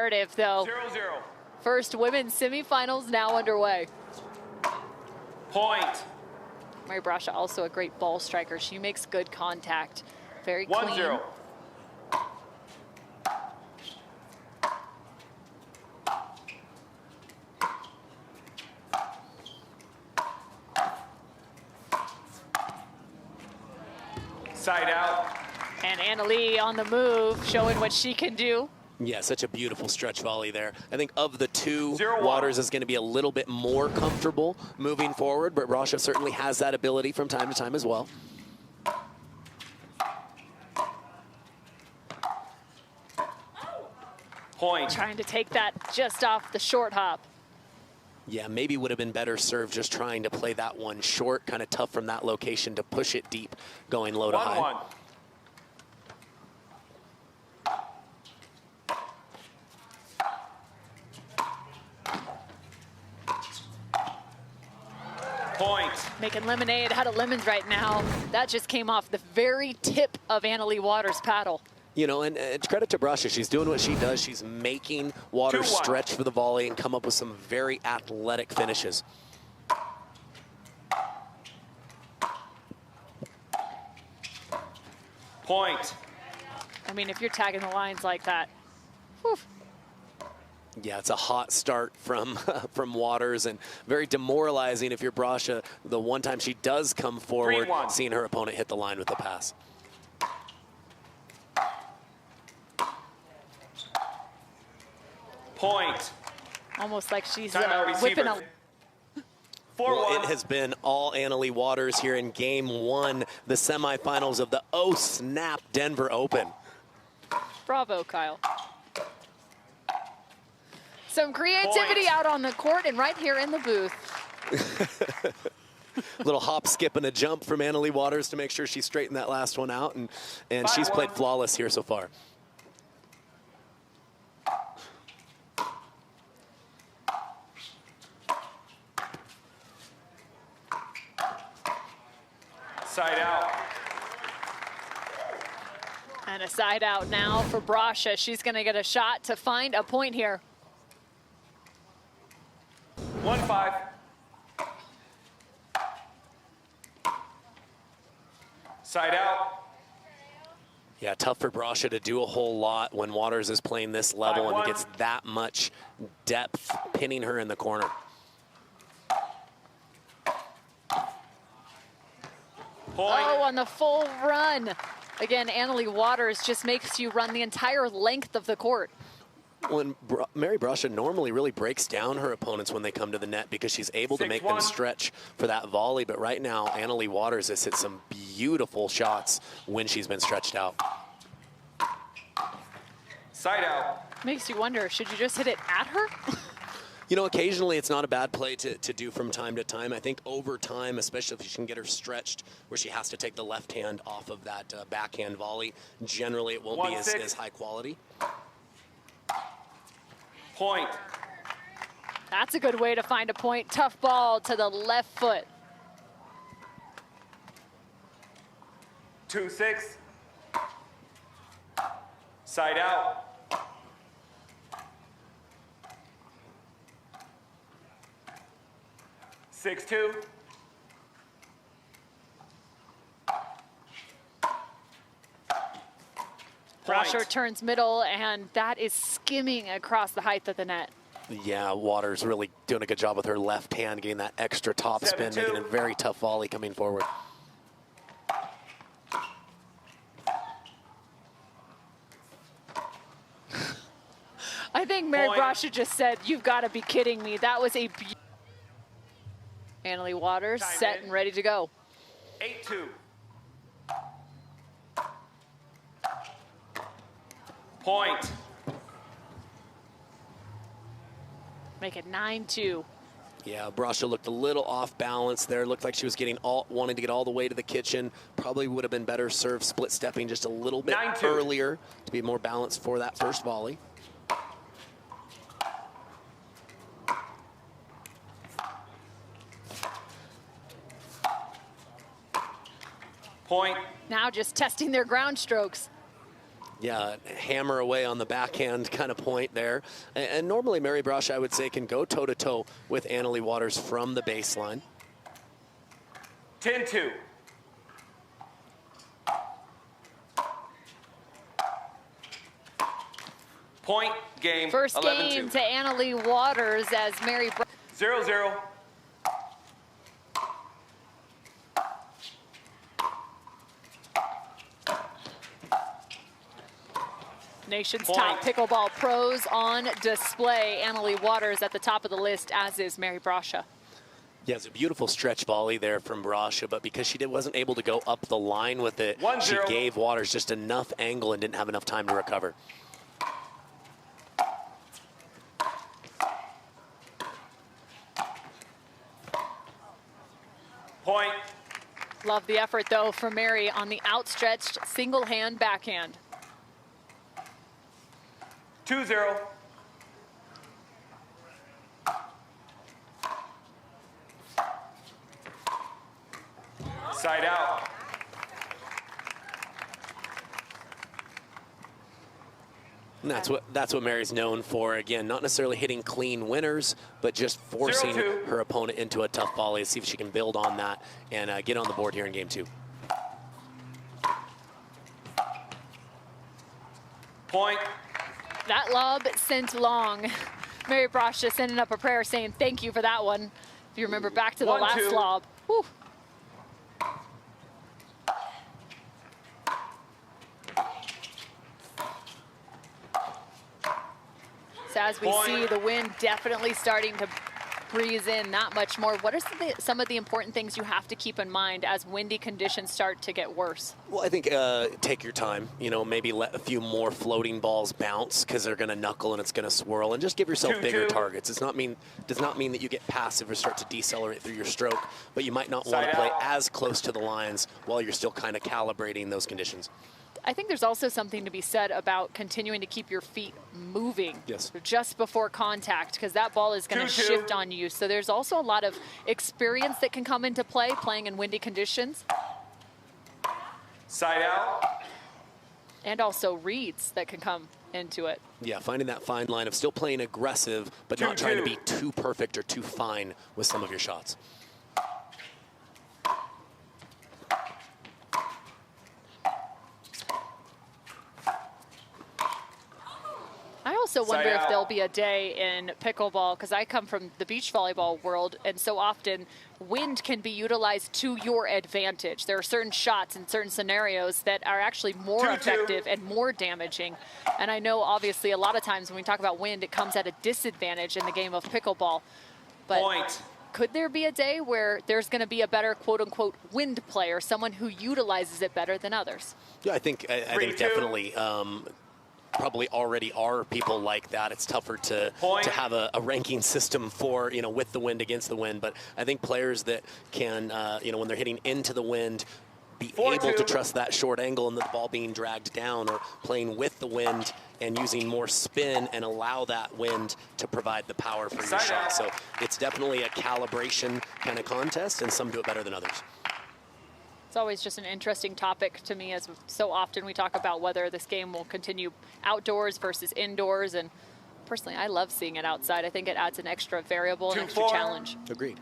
narrative, though. 0-0. First women's semifinals now underway. Point. Mary Brascia also a great ball striker. She makes good contact. Very 1-0. clean. Side out. And Leigh on the move, showing what she can do. Yeah, such a beautiful stretch volley there. I think of the two, 0-1. Waters is going to be a little bit more comfortable moving forward, but Brascia certainly has that ability from time to time as well. Point. Trying to take that just off the short hop. Yeah, maybe would have been better served just trying to play that one short, kind of tough from that location to push it deep, going low to high. 1-1. Point. Making lemonade out of lemons right now. That just came off the very tip of Leigh Waters' paddle. You know, and credit to Brascia, she's doing what she does. She's making Waters 2-1. stretch for the volley and come up with some very athletic finishes. Point. I mean, if you're tagging the lines like that, whew. Yeah, it's a hot start from from Waters and very demoralizing if you're Brascia. The one time she does come forward, 3-1. seeing her opponent hit the line with the pass. Point. Almost like she's Timeout whipping a... receiver. 4-1. Well, it has been all Leigh Waters here in Game 1, the semifinals of the Oh Snap Denver Open. Bravo, Kyle. Some creativity Point. out on the court and right here in the booth. Little hop, skip, and a jump from Leigh Waters to make sure she straightened that last one out, and she's played flawless here so far. Side out. And a side out now for Brascia. She's going to get a shot to find a point here. 1-5. Side out. Yeah, tough for Brascia to do a whole lot when Waters is playing this level and 5-1. gets that much depth pinning her in the corner. Point. Oh, on the full run. Again, Leigh Waters just makes you run the entire length of the court. When Mary Brascia normally really breaks down her opponents when they come to the net because she's able to make them 6-1. stretch for that volley. But right now, Leigh Waters has hit some beautiful shots when she's been stretched out. Side out. Makes you wonder, should you just hit it at her? You know, occasionally it's not a bad play to do from time to time. I think over time, especially if you can get her stretched where she has to take the left hand off of that backhand volley, generally it won't be as high quality. Point. That's a good way to find a point. Tough ball to the left foot. 2-6. Side out. 6-2. Brascia turns middle, and that is skimming across the height of the net. Yeah, Waters really doing a good job with her left hand, getting that extra top spin, 7-2. making a very tough volley coming forward. I think Mary Point. Brascia just said, "You've got to be kidding me." That was a beautiful. Leigh Waters Time set in. and ready to go. 8-2. Point. Make it 9-2. Yeah, Brascia looked a little off balance there. Looked like she was wanting to get all the way to the kitchen. Probably would have been better served split stepping just a little bit 9-2. earlier to be more balanced for that first volley. Point. Now just testing their ground strokes. Yeah, hammer away on the backhand kind of point there. And normally Mary Brascia, I would say, can go toe-to-toe with Annalie Waters from the baseline. 10-2. Point game. First 11-2. game to Annalie Waters as Mary 0-0. Nation's Point. top pickleball pros on display. Annalie Waters at the top of the list, as is Mary Brascia. Yeah, it's a beautiful stretch volley there from Brascia, but because she wasn't able to go up the line with it, 1-0. she gave Waters just enough angle and didn't have enough time to recover. Point. Love the effort, though, from Mary on the outstretched single hand backhand. 2-0. Side out. And that's what Mary's known for. Again, not necessarily hitting clean winners, but just forcing 0-2. her opponent into a tough volley. See if she can build on that and get on the board here in game 2. Point. That lob sent long. Mary Brascia sending up a prayer saying thank you for that one. If you remember back to the 1-2. last lob. Whew. So as we Point. see the wind definitely starting to breeze in that much more, what are some of the important things you have to keep in mind as windy conditions start to get worse? Well, I think take your time. You know, maybe let a few more floating balls bounce because they're going to knuckle and it's going to swirl, and just give yourself 2-2. bigger targets. Does not mean that you get passive or start to decelerate through your stroke, but you might not want Side to play out. as close to the lines while you're still kind of calibrating those conditions. I think there's also something to be said about continuing to keep your feet moving Yes. just before contact, because that ball is going to 2-2. shift on you. So there's also a lot of experience that can come into play playing in windy conditions, Side out. and also reads that can come into it. Yeah, finding that fine line of still playing aggressive, but not 2-2. trying to be too perfect or too fine with some of your shots. I also wonder Side if out. there'll be a day in pickleball, because I come from the beach volleyball world, and so often wind can be utilized to your advantage. There are certain shots in certain scenarios that are actually more 2-2. effective and more damaging. And I know, obviously, a lot of times when we talk about wind, it comes at a disadvantage in the game of pickleball. But Point. could there be a day where there's going to be a better quote-unquote wind player, someone who utilizes it better than others? Yeah, I think 3-2. definitely probably already are people like that. It's tougher to Point. have a ranking system for, you know, with the wind, against the wind. But I think players that can, you know, when they're hitting into the wind, be 4-2. able to trust that short angle and the ball being dragged down, or playing with the wind and using more spin and allow that wind to provide the power for your Side shot. out. So it's definitely a calibration kind of contest, and some do it better than others. It's always just an interesting topic to me, as so often we talk about whether this game will continue outdoors versus indoors. And personally, I love seeing it outside. I think it adds an extra variable, an extra 2-4. challenge. Agreed.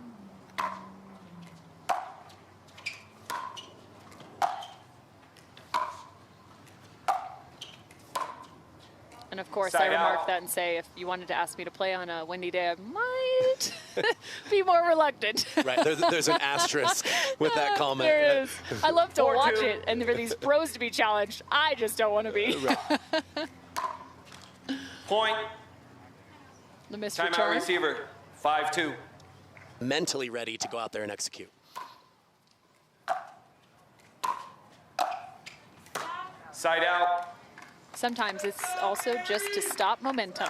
And of course, Side I remark out. that and say, if you wanted to ask me to play on a windy day, I might be more reluctant. Right, there's an asterisk with that comment. There is. I love to 4-2. watch it, and for these pros to be challenged, I just don't want to be. Point. The missed Timeout return. receiver. 5-2. Mentally ready to go out there and execute. Side out. Sometimes it's also just to stop momentum.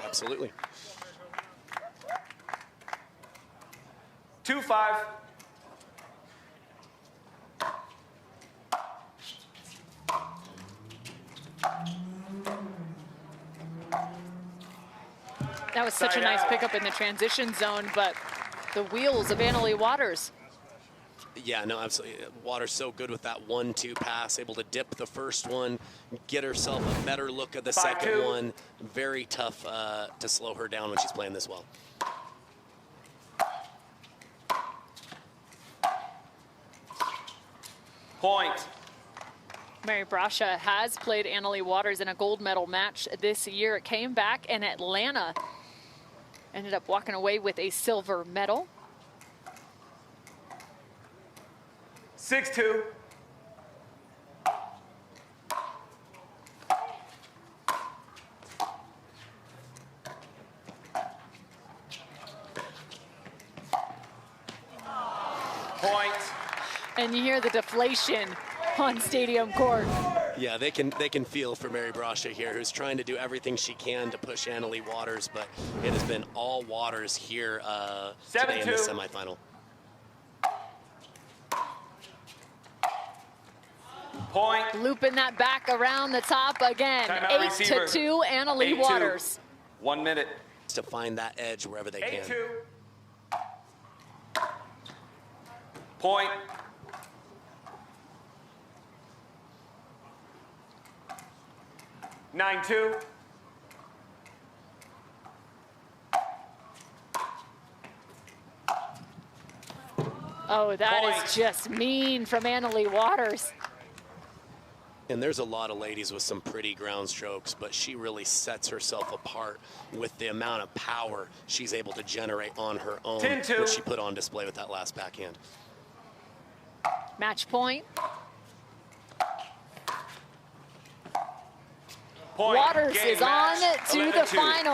Absolutely. 2-5. That was such a Side nice out. pickup in the transition zone, but the wheels of Annalie Waters Yeah, no, absolutely. Water's so good with that 1-2 pass, able to dip the first one, get herself a better look at the 5-2. second one. Very tough to slow her down when she's playing this well. Point. Mary Brascia has played Annalie Waters in a gold medal match this year. It came back in Atlanta. Ended up walking away with a silver medal. 6-2. Point. And you hear the deflation on stadium court. Yeah, they can feel for Mary Brascia here, who's trying to do everything she can to push Annalie Waters, but it has been all Waters here today in the 7-2. semifinal. Point. Looping that back around the top again. Timeout receiver. 8-2, Annalie 8-2. Waters. 1 minute. To find that edge wherever they can. 8-2. Point. Nine two. Oh, that Point. is just mean from Annalie Waters. And there's a lot of ladies with some pretty ground strokes, but she really sets herself apart with the amount of power she's able to generate on her own, 10-2. which she put on display with that last backhand. Match point. Point. Waters Game is match. on to the 11-2. final.